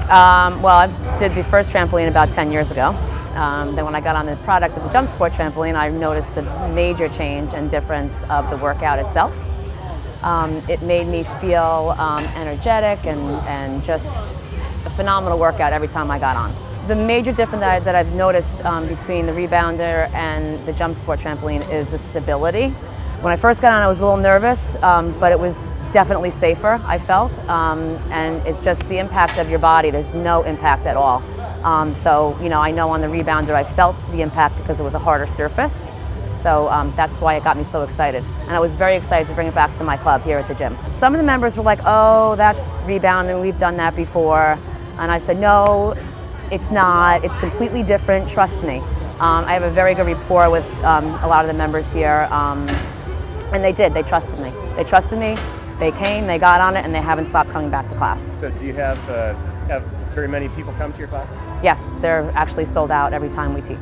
Well, I did the first trampoline about 10 years ago. Then when I got on the product of the Jump Sport trampoline, I noticed the major change and difference of the workout itself. It made me feel energetic and just a phenomenal workout every time I got on. The major difference that I've noticed between the Rebounder and the Jump Sport trampoline is the stability. When I first got on, I was a little nervous, but it was definitely safer, I felt. And it's just the impact of your body. There's no impact at all. So, you know, I know on the Rebounder I felt the impact because it was a harder surface. So that's why it got me so excited. And I was very excited to bring it back to my club here at the gym. Some of the members were like, oh, that's Rebounder, we've done that before. And I said, no, it's not. It's completely different, trust me. I have a very good rapport with a lot of the members here. And they did, they trusted me. They trusted me, they came, they got on it, and they haven't stopped coming back to class. So do you have very many people come to your classes? Yes, they're actually sold out every time we teach.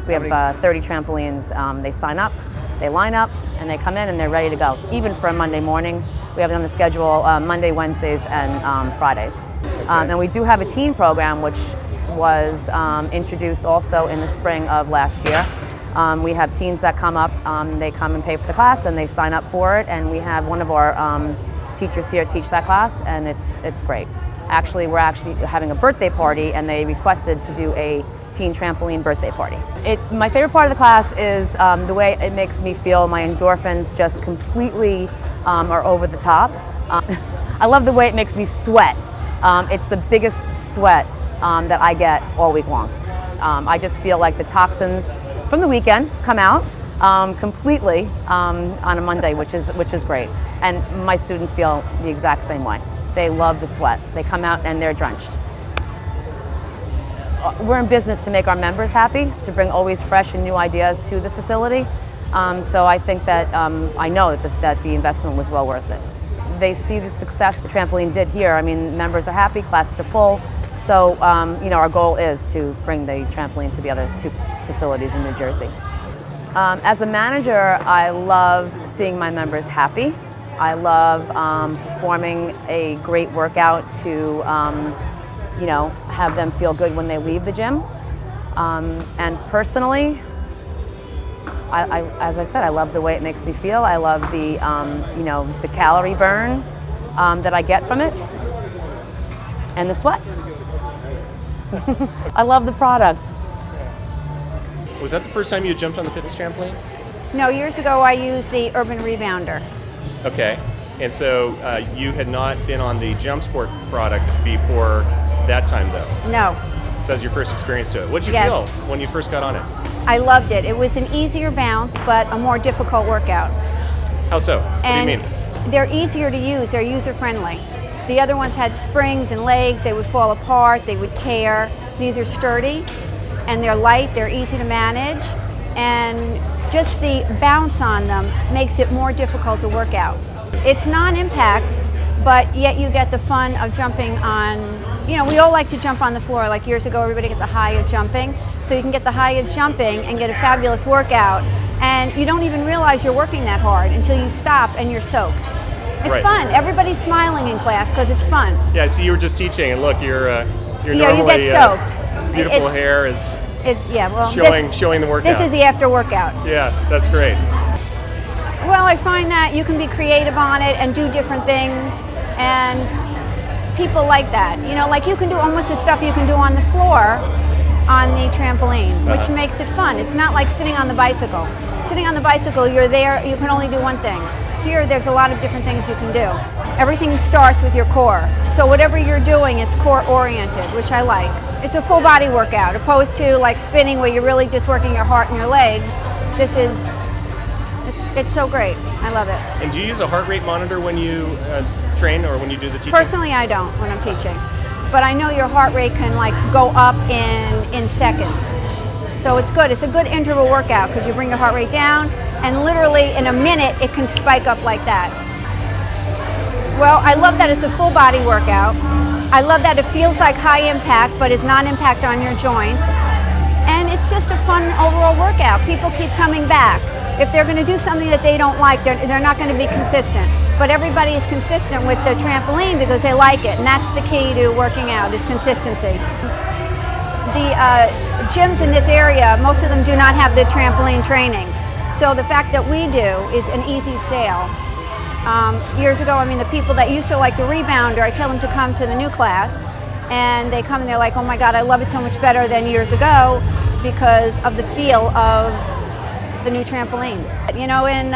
We have 30 trampolines. They sign up, they line up, and they come in and they're ready to go. Even for a Monday morning, we have it on the schedule Monday, Wednesdays, and Fridays. Okay. And we do have a teen program, which was introduced also in the spring of last year. We have teens that come up, they come and pay for the class and they sign up for it, and we have one of our teachers here teach that class, and it's great. Actually, we're actually having a birthday party, and they requested to do a teen trampoline birthday party. My favorite part of the class is the way it makes me feel. My endorphins just completely are over the top. I love the way it makes me sweat. It's the biggest sweat that I get all week long. I just feel like the toxins from the weekend come out completely on a Monday, which is great. And my students feel the exact same way. They love the sweat. They come out and they're drenched. We're in business to make our members happy, to bring always fresh and new ideas to the facility. So I think that I know that the investment was well worth it. They see the success the trampoline did here. I mean, members are happy, classes are full. So, you know, our goal is to bring the trampoline to the other two facilities in New Jersey. As a manager, I love seeing my members happy. I love performing a great workout to, you know, have them feel good when they leave the gym. And personally, as I said, I love the way it makes me feel. I love the, you know, the calorie burn that I get from it, and the sweat. I love the product. Was that the first time you jumped on the fitness trampoline? No, years ago I used the Urban Rebounder. Okay, and so you had not been on the Jump Sport product before that time, though? No. So that was your first experience to it. What did you Yes. feel when you first got on it? I loved it. It was an easier bounce, but a more difficult workout. How so? And what do you mean? they're easier to use. They're user-friendly. The other ones had springs and legs. They would fall apart. They would tear. These are sturdy, and they're light. They're easy to manage, and just the bounce on them makes it more difficult to work out. It's non-impact, but yet you get the fun of jumping on, you know, we all like to jump on the floor. Like years ago, everybody get the high of jumping. So you can get the high of jumping and get a fabulous workout, and you don't even realize you're working that hard until you stop and you're soaked. It's Right. fun. Everybody's smiling in class because it's fun. Yeah, I see you were just teaching, and look, you're You normally get soaked. beautiful hair is Well, showing the workout. this is the after workout. Yeah, that's great. Well, I find that you can be creative on it and do different things, and people like that. You know, like you can do almost the stuff you can do on the floor on the trampoline, which makes it fun. It's not like sitting on the bicycle. Sitting on the bicycle, you're there, you can only do one thing. Here, there's a lot of different things you can do. Everything starts with your core. So whatever you're doing, it's core oriented, which I like. It's a full body workout, opposed to like spinning where you're really just working your heart and your legs. It's so great. I love it. And do you use a heart rate monitor when you train or when you do the teaching? Personally, I don't when I'm teaching. But I know your heart rate can like go up in seconds. So it's good. It's a good interval workout because you bring your heart rate down, and literally in a minute it can spike up like that. Well, I love that it's a full body workout. I love that it feels like high impact, but it's non-impact on your joints. And it's just a fun overall workout. People keep coming back. If they're going to do something that they don't like, they're not going to be consistent. But everybody is consistent with the trampoline because they like it, and that's the key to working out, is consistency. The gyms in this area, most of them do not have the trampoline training. So the fact that we do is an easy sale. Years ago, I mean, the people that used to like the rebounder, I tell them to come to the new class, and they come and they're like, oh my God, I love it so much better than years ago because of the feel of the new trampoline. You know, in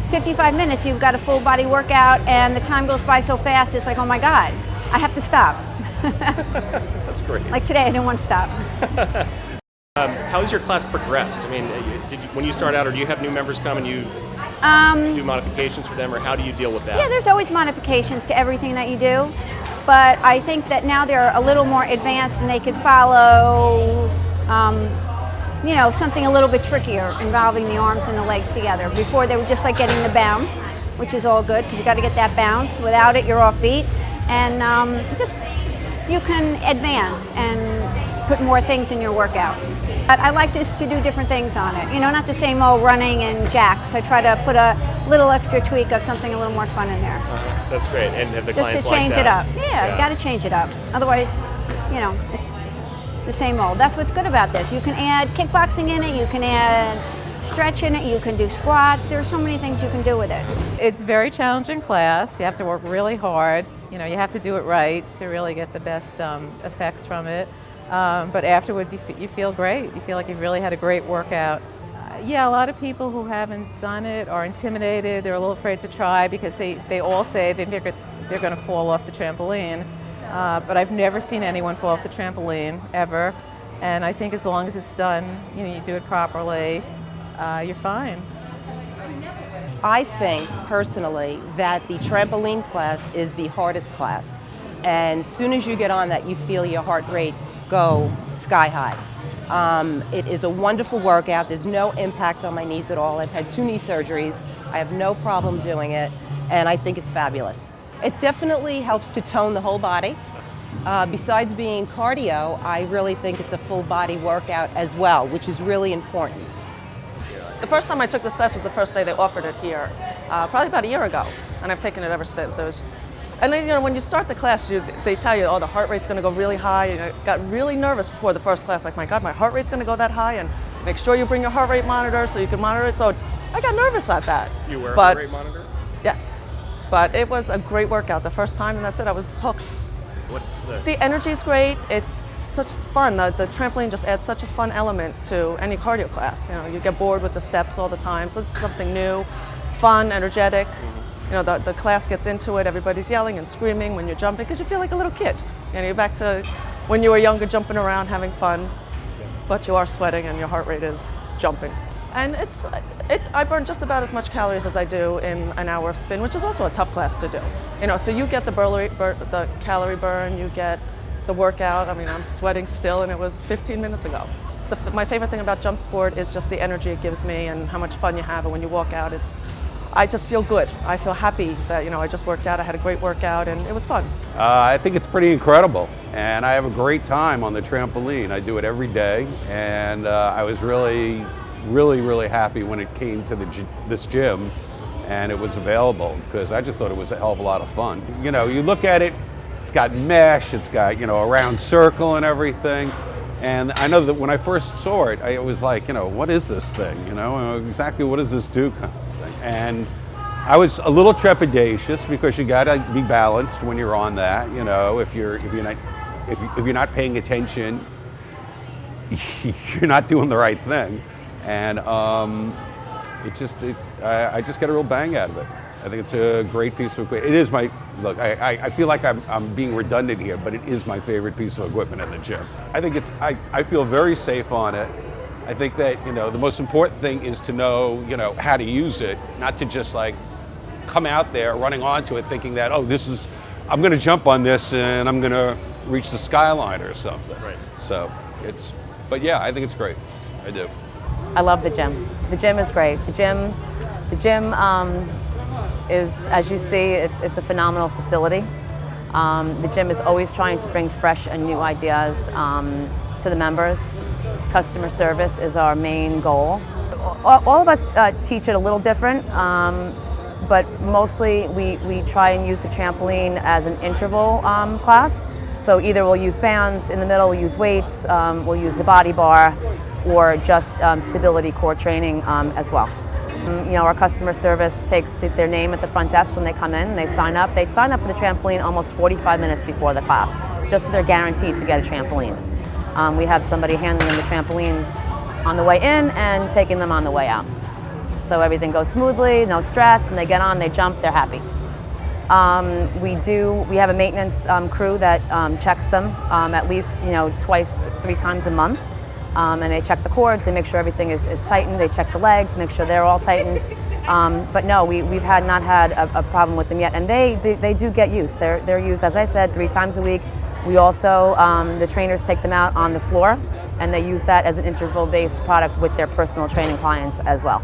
55 minutes, you've got a full body workout, and the time goes by so fast, it's like, oh my God, I have to stop. That's great. Like today, I didn't want to stop. How has your class progressed? I mean, when you start out, or do you have new members come and you do modifications for them, or how do you deal with that? Yeah, there's always modifications to everything that you do, but I think that now they're a little more advanced and they could follow, you know, something a little bit trickier involving the arms and the legs together. Before, they were just like getting the bounce, which is all good because you got to get that bounce. Without it, you're off beat, and just you can advance and put more things in your workout. But I like just to do different things on it. You know, not the same old running and jacks. I try to put a little extra tweak of something a little more fun in there. That's great. And have the Just clients to change like it that? up. Yeah, you got to change it up. Otherwise, you know, it's the same old. That's what's good about this. You can add kickboxing in it. You can add stretch in it. You can do squats. There are so many things you can do with it. It's a very challenging class. You have to work really hard. You know, you have to do it right to really get the best effects from it. But afterwards, you feel great. You feel like you've really had a great workout. Yeah, a lot of people who haven't done it are intimidated. They're a little afraid to try because they all say they're going to fall off the trampoline. But I've never seen anyone fall off the trampoline, ever. And I think as long as it's done, you know, you do it properly, you're fine. I think, personally, that the trampoline class is the hardest class. And as soon as you get on that, you feel your heart rate go sky high. It is a wonderful workout. There's no impact on my knees at all. I've had 2 knee surgeries. I have no problem doing it, and I think it's fabulous. It definitely helps to tone the whole body. Besides being cardio, I really think it's a full body workout as well, which is really important. The first time I took this class was the first day they offered it here, probably about a year ago, and I've taken it ever since. It was just, and then, you know, when you start the class, they tell you, oh, the heart rate's going to go really high. And I got really nervous before the first class, like, my God, my heart rate's going to go that high, and make sure you bring your heart rate monitor so you can monitor it. So I got nervous at that. You wear a heart rate monitor? Yes, but it was a great workout the first time, and that's it. I was hooked. What's The energy is great. It's such fun. The trampoline just adds such a fun element to any cardio class. You know, you get bored with the steps all the time, so this is something new, fun, energetic. You know, the class gets into it. Everybody's yelling and screaming when you're jumping because you feel like a little kid. You know, you're back to when you were younger, jumping around, having fun, but you are sweating and your heart rate is jumping. And I burn just about as much calories as I do in an hour of spin, which is also a tough class to do. You know, so you get the calorie burn, you get the workout. I mean, I'm sweating still, and it was 15 minutes ago. My favorite thing about jump sport is just the energy it gives me and how much fun you have. And when you walk out, I just feel good. I feel happy that, you know, I just worked out. I had a great workout, and it was fun. I think it's pretty incredible, and I have a great time on the trampoline. I do it every day, and I was really happy when it came to this gym and it was available, because I just thought it was a hell of a lot of fun. You know, you look at it, it's got mesh, it's got, you know, a round circle and everything. And I know that when I first saw it, I was like, you know, what is this thing? You know, exactly what does this do, kind of thing. And I was a little trepidatious because you gotta be balanced when you're on that. You know, if you're not paying attention, you're not doing the right thing. And I just get a real bang out of it. I think it's a great piece of equipment. It is my, look, I feel like I'm being redundant here, but it is my favorite piece of equipment in the gym. I think I feel very safe on it. I think that, you know, the most important thing is to know, you know, how to use it, not to just like come out there running onto it thinking that, oh, I'm gonna jump on this and I'm gonna reach the skyline or something. Right. So but yeah, I think it's great. I do. I love the gym. The gym is great. The gym is, as you see, it's a phenomenal facility. The gym is always trying to bring fresh and new ideas to the members. Customer service is our main goal. All of us teach it a little different, but mostly we try and use the trampoline as an interval class. So either we'll use bands in the middle, we'll use weights, we'll use the body bar, or just stability core training as well. You know, our customer service takes their name at the front desk when they come in and they sign up. They sign up for the trampoline almost 45 minutes before the class, just so they're guaranteed to get a trampoline. We have somebody handling the trampolines on the way in and taking them on the way out. So everything goes smoothly, no stress, and they get on, they jump, they're happy. We have a maintenance crew that checks them at least, you know, twice, 3 times a month. And they check the cords, they make sure everything is tightened, they check the legs, make sure they're all tightened. But no, we've not had a problem with them yet, and they do get used. They're used, as I said, 3 times a week. We also, the trainers take them out on the floor, and they use that as an interval-based product with their personal training clients as well.